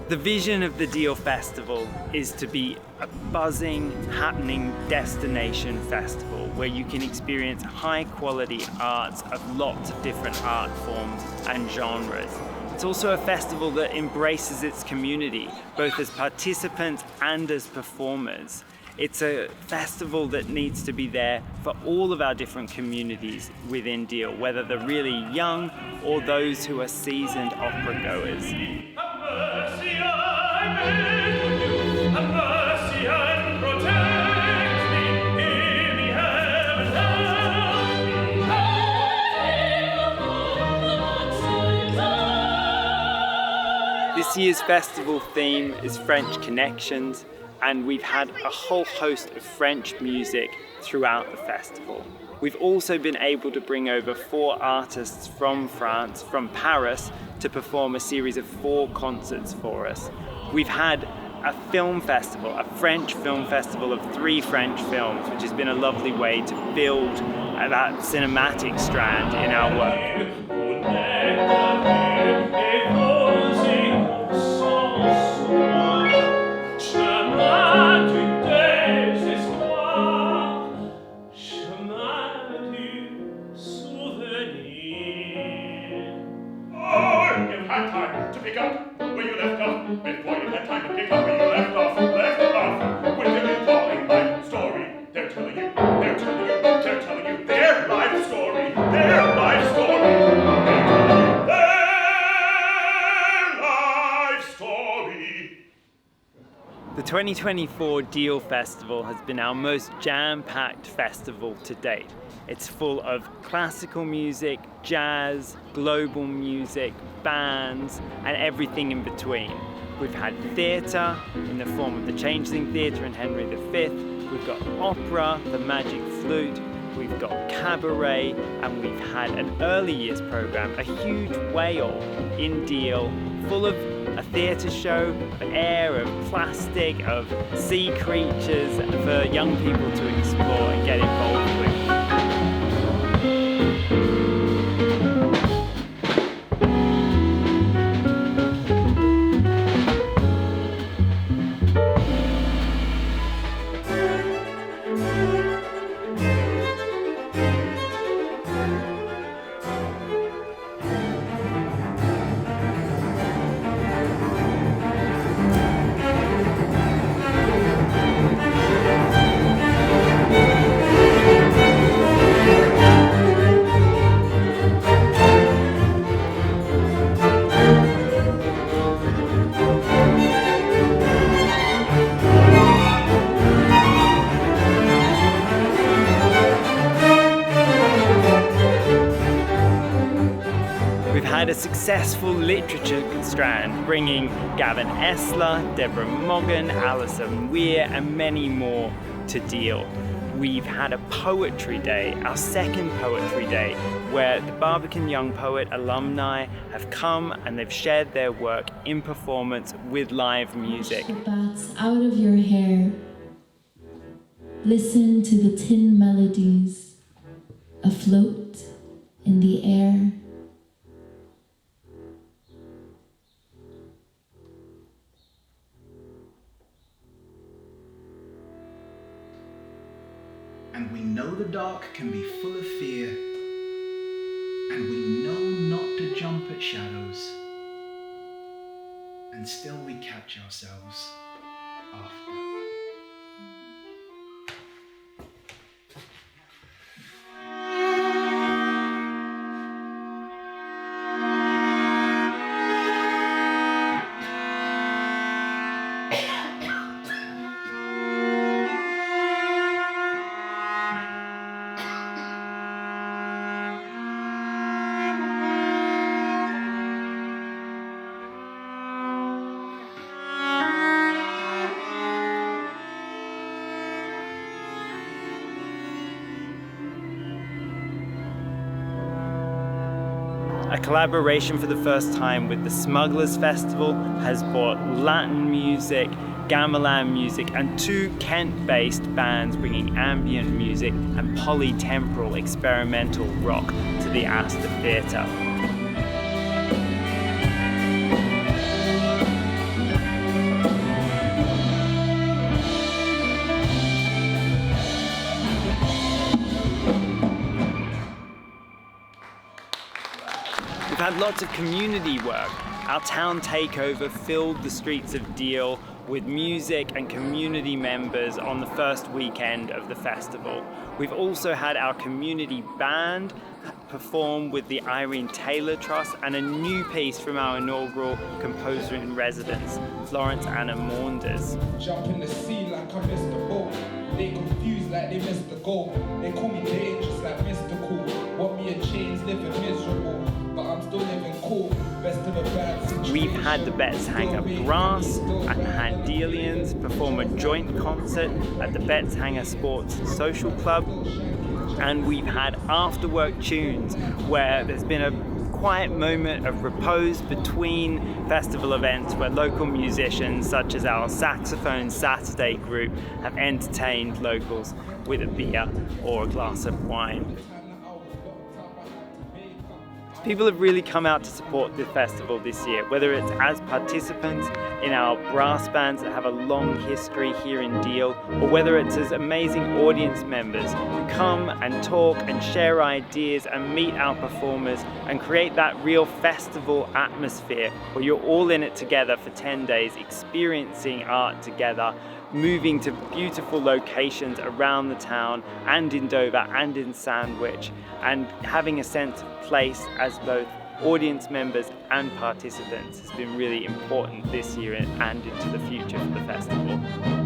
The vision of the Deal Festival is to be a buzzing, happening destination festival where you can experience high quality arts of lots of different art forms and genres. It's also a festival that embraces its community, both as participants and as performers. It's a festival that needs to be there for all of our different communities within Deal, whether they're really young or those who are seasoned opera goers. This year's festival theme is French Connections, and we've had a whole host of French music throughout the festival. We've also been able to bring over 4 artists from France, from Paris, to perform a series of 4 concerts for us. We've had a film festival, a French film festival of 3 French films, which has been a lovely way to build that cinematic strand in our work. The 2024 Deal Festival has been our most jam-packed festival to date. It's full of classical music, jazz, global music, bands, and everything in between. We've had theatre in the form of the Changeling Theatre and Henry V. We've got opera, the Magic Flute. We've got cabaret, and we've had an early years program, a huge whale in Deal, full of a theatre show, of air, of plastic, of sea creatures for young people to explore and get involved with. Had a successful literature strand, bringing Gavin Esler, Deborah Moggan, Alison Weir, and many more to Deal. We've had a poetry day, our second poetry day, where the Barbican Young Poet alumni have come and they've shared their work in performance with live music. Push the bats out of your hair. Listen to the tin melodies afloat in the air. And we know the dark can be full of fear, and we know not to jump at shadows, and still we catch ourselves after. A collaboration for the first time with the Smugglers Festival has brought Latin music, gamelan music, and 2 Kent-based bands bringing ambient music and polytemporal experimental rock to the Astor Theatre. We've had lots of community work. Our town takeover filled the streets of Deal with music and community members on the first weekend of the festival. We've also had our community band perform with the Irene Taylor Trust and a new piece from our inaugural composer in residence, Florence Anna Maunders. Jump in the sea like I missed the boat. They confused like they missed the goal. They call me dangerous like mystical. Want me in chains, living miserable, but I'm still living cool. Best of a bad situation. We've had the Betts Hanger Brass and the Handelians perform a joint concert at the Betts Hanger Sports and Social Club. And we've had after-work tunes where there's been a quiet moment of repose between festival events where local musicians such as our Saxophone Saturday group have entertained locals with a beer or a glass of wine. People have really come out to support the festival this year, whether it's as participants in our brass bands that have a long history here in Deal, or whether it's as amazing audience members who come and talk and share ideas and meet our performers and create that real festival atmosphere where you're all in it together for 10 days, experiencing art together, moving to beautiful locations around the town and in Dover and in Sandwich, and having a sense of place as both audience members and participants has been really important this year and into the future for the festival.